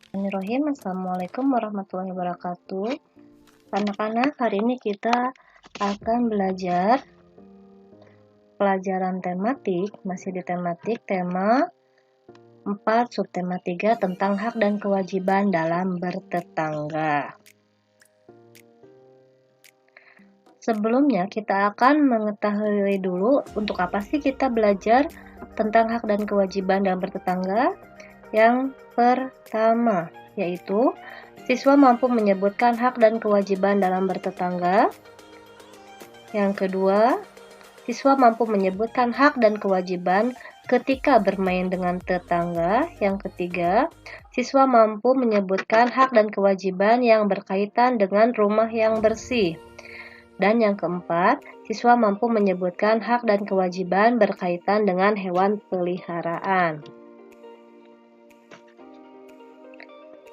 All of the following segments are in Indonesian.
Bismillahirrahmanirrahim. Assalamualaikum warahmatullahi wabarakatuh. Anak-anak, hari ini kita akan belajar pelajaran tematik, masih di tematik tema 4 subtema 3 tentang hak dan kewajiban dalam bertetangga. Sebelumnya kita akan mengetahui dulu untuk apa sih kita belajar tentang hak dan kewajiban dalam bertetangga. Yang pertama, yaitu siswa mampu menyebutkan hak dan kewajiban dalam bertetangga. Yang kedua, siswa mampu menyebutkan hak dan kewajiban ketika bermain dengan tetangga. Yang ketiga, siswa mampu menyebutkan hak dan kewajiban yang berkaitan dengan rumah yang bersih. Dan yang keempat, siswa mampu menyebutkan hak dan kewajiban berkaitan dengan hewan peliharaan.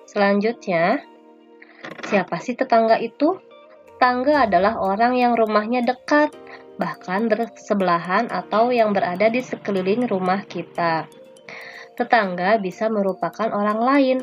Selanjutnya, siapa sih tetangga itu? Tetangga adalah orang yang rumahnya dekat, bahkan bersebelahan atau yang berada di sekeliling rumah kita. Tetangga bisa merupakan orang lain,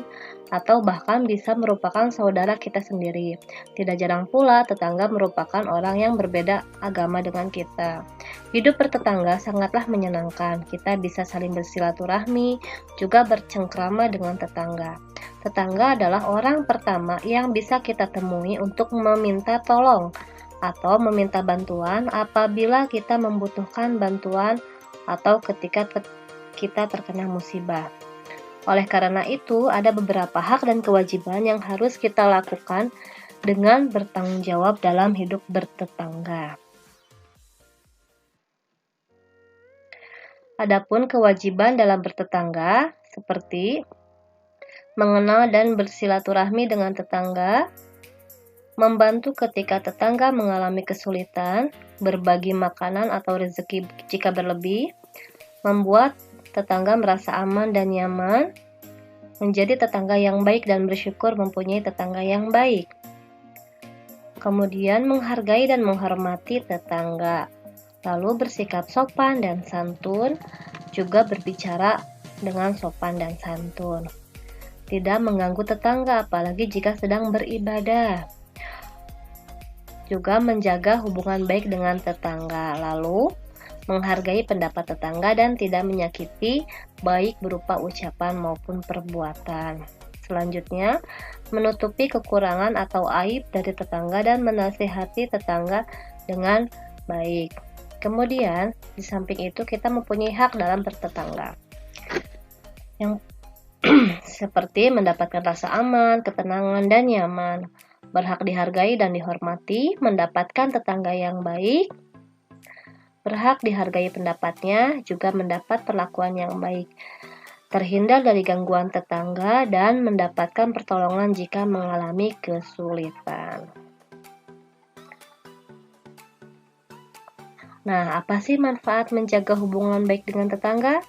atau bahkan bisa merupakan saudara kita sendiri. Tidak jarang pula tetangga merupakan orang yang berbeda agama dengan kita. Hidup bertetangga sangatlah menyenangkan. Kita bisa saling bersilaturahmi, juga bercengkrama dengan tetangga. Tetangga adalah orang pertama yang bisa kita temui untuk meminta tolong atau meminta bantuan apabila kita membutuhkan bantuan atau ketika kita terkena musibah. Oleh karena itu, ada beberapa hak dan kewajiban yang harus kita lakukan dengan bertanggung jawab dalam hidup bertetangga. Adapun kewajiban dalam bertetangga seperti mengenal dan bersilaturahmi dengan tetangga, membantu ketika tetangga mengalami kesulitan, berbagi makanan atau rezeki jika berlebih, membuat tetangga merasa aman dan nyaman, menjadi tetangga yang baik dan bersyukur mempunyai tetangga yang baik. Kemudian menghargai dan menghormati tetangga, lalu bersikap sopan dan santun, juga berbicara dengan sopan dan santun. Tidak mengganggu tetangga, apalagi jika sedang beribadah. Juga menjaga hubungan baik dengan tetangga, lalu menghargai pendapat tetangga dan tidak menyakiti, baik berupa ucapan maupun perbuatan. Selanjutnya, menutupi kekurangan atau aib dari tetangga dan menasihati tetangga dengan baik. Kemudian, di samping itu kita mempunyai hak dalam bertetangga. Yang seperti mendapatkan rasa aman, ketenangan, dan nyaman, berhak dihargai dan dihormati, mendapatkan tetangga yang baik, berhak dihargai pendapatnya, juga mendapat perlakuan yang baik, terhindar dari gangguan tetangga, dan mendapatkan pertolongan jika mengalami kesulitan. Nah, apa sih manfaat menjaga hubungan baik dengan tetangga?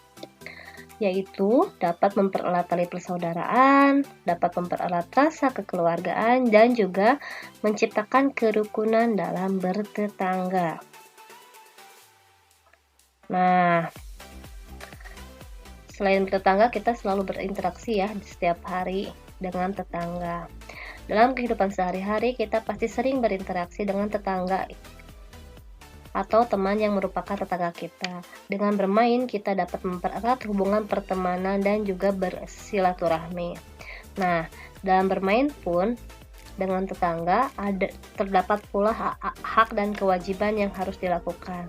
Yaitu dapat mempererat tali persaudaraan, dapat mempererat rasa kekeluargaan, dan juga menciptakan kerukunan dalam bertetangga. Nah, selain bertetangga, kita selalu berinteraksi ya di setiap hari dengan tetangga. Dalam kehidupan sehari-hari, kita pasti sering berinteraksi dengan tetangga atau teman yang merupakan tetangga kita. Dengan bermain, kita dapat mempererat hubungan pertemanan dan juga bersilaturahmi. Nah, dalam bermain pun dengan tetangga terdapat pula hak dan kewajiban yang harus dilakukan.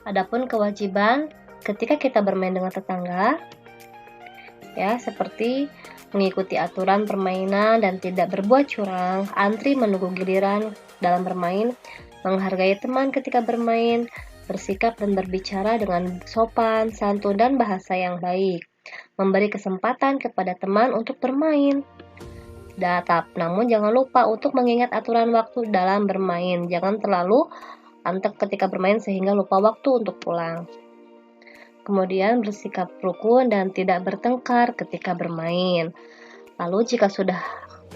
Adapun kewajiban ketika kita bermain dengan tetangga, ya seperti mengikuti aturan permainan dan tidak berbuat curang, antri menunggu giliran dalam bermain, menghargai teman ketika bermain, bersikap dan berbicara dengan sopan, santun, dan bahasa yang baik, memberi kesempatan kepada teman untuk bermain. Namun jangan lupa untuk mengingat aturan waktu dalam bermain, jangan terlalu antek ketika bermain sehingga lupa waktu untuk pulang. Kemudian bersikap rukun dan tidak bertengkar ketika bermain. Lalu jika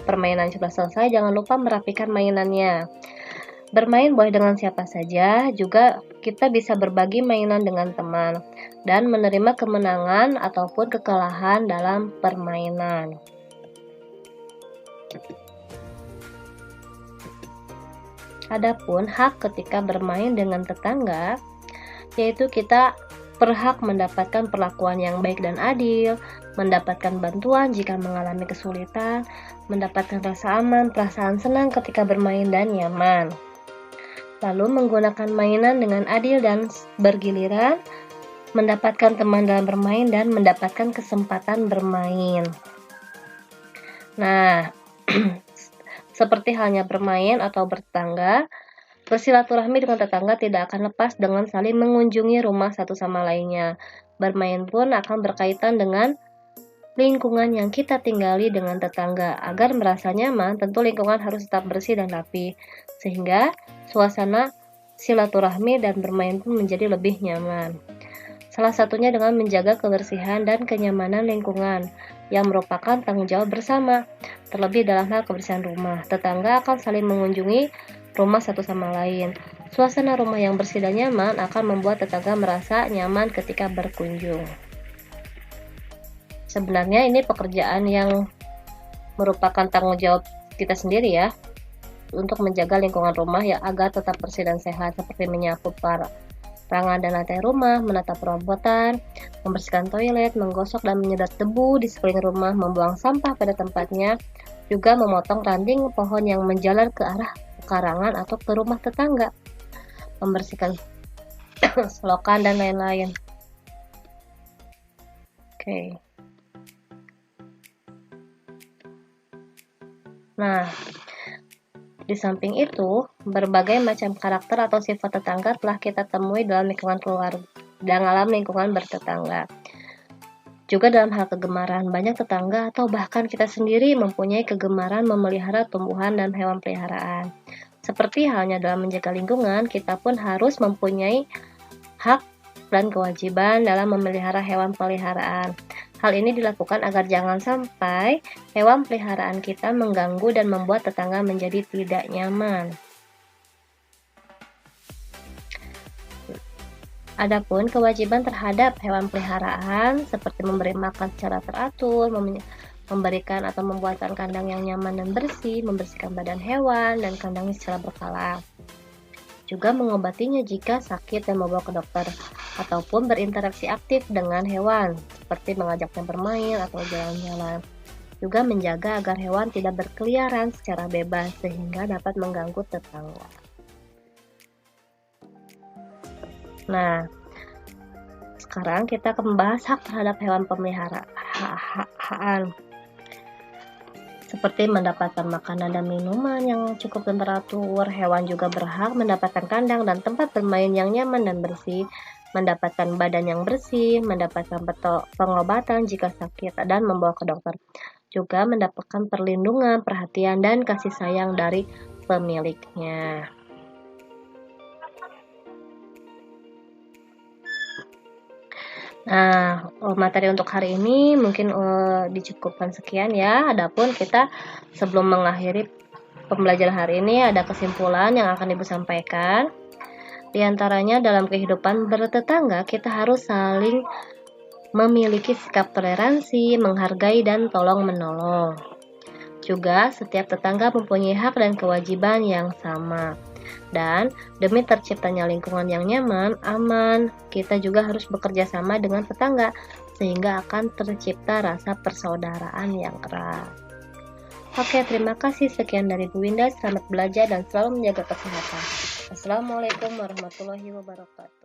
permainan sudah selesai, jangan lupa merapikan mainannya. Bermain boleh dengan siapa saja, juga kita bisa berbagi mainan dengan teman, dan menerima kemenangan ataupun kekalahan dalam permainan. Adapun hak ketika bermain dengan tetangga, yaitu kita berhak mendapatkan perlakuan yang baik dan adil, mendapatkan bantuan jika mengalami kesulitan, mendapatkan rasa aman, perasaan senang ketika bermain dan nyaman. Lalu menggunakan mainan dengan adil dan bergiliran, mendapatkan teman dalam bermain, dan mendapatkan kesempatan bermain. Nah, seperti halnya bermain atau bertetangga, bersilaturahmi dengan tetangga tidak akan lepas dengan saling mengunjungi rumah satu sama lainnya. Bermain pun akan berkaitan dengan lingkungan yang kita tinggali dengan tetangga. Agar merasa nyaman, tentu lingkungan harus tetap bersih dan rapi, sehingga suasana silaturahmi dan bermain pun menjadi lebih nyaman. Salah satunya dengan menjaga kebersihan dan kenyamanan lingkungan, yang merupakan tanggung jawab bersama. Terlebih dalam hal kebersihan rumah, tetangga akan saling mengunjungi rumah satu sama lain. Suasana rumah yang bersih dan nyaman akan membuat tetangga merasa nyaman ketika berkunjung. Sebenarnya ini pekerjaan yang merupakan tanggung jawab kita sendiri ya, untuk menjaga lingkungan rumah ya agar tetap bersih dan sehat, seperti menyapu perangan dan lantai rumah, menata perabotan, membersihkan toilet, menggosok dan menyedot debu di sekeliling rumah, membuang sampah pada tempatnya, juga memotong ranting pohon yang menjalar ke arah pekarangan atau ke rumah tetangga, membersihkan selokan dan lain-lain. Oke. Nah, di samping itu, berbagai macam karakter atau sifat tetangga telah kita temui dalam lingkungan keluarga, dalam lingkungan bertetangga. Juga dalam hal kegemaran, banyak tetangga atau bahkan kita sendiri mempunyai kegemaran memelihara tumbuhan dan hewan peliharaan. Seperti halnya dalam menjaga lingkungan, kita pun harus mempunyai hak dan kewajiban dalam memelihara hewan peliharaan. Hal ini dilakukan agar jangan sampai hewan peliharaan kita mengganggu dan membuat tetangga menjadi tidak nyaman. Adapun kewajiban terhadap hewan peliharaan seperti memberi makan secara teratur, memberikan atau membuatkan kandang yang nyaman dan bersih, membersihkan badan hewan dan kandangnya secara berkala. Juga mengobatinya jika sakit dan membawa ke dokter, ataupun berinteraksi aktif dengan hewan, seperti mengajaknya bermain atau jalan-jalan. Juga menjaga agar hewan tidak berkeliaran secara bebas sehingga dapat mengganggu tetangga. Nah, sekarang kita akan membahas hak terhadap hewan peliharaan. Seperti mendapatkan makanan dan minuman yang cukup dan teratur, hewan juga berhak mendapatkan kandang dan tempat bermain yang nyaman dan bersih, mendapatkan badan yang bersih, mendapatkan pengobatan jika sakit dan membawa ke dokter. Juga mendapatkan perlindungan, perhatian, dan kasih sayang dari pemiliknya. Nah, materi untuk hari ini mungkin dicukupkan sekian ya. Adapun kita sebelum mengakhiri pembelajaran hari ini ada kesimpulan yang akan Ibu sampaikan. Di antaranya dalam kehidupan bertetangga kita harus saling memiliki sikap toleransi, menghargai dan tolong menolong. Juga setiap tetangga mempunyai hak dan kewajiban yang sama. Dan demi terciptanya lingkungan yang nyaman, aman, kita juga harus bekerja sama dengan tetangga sehingga akan tercipta rasa persaudaraan yang erat. Oke, terima kasih. Sekian dari Bu Winda. Selamat belajar dan selalu menjaga kesehatan. Assalamualaikum warahmatullahi wabarakatuh.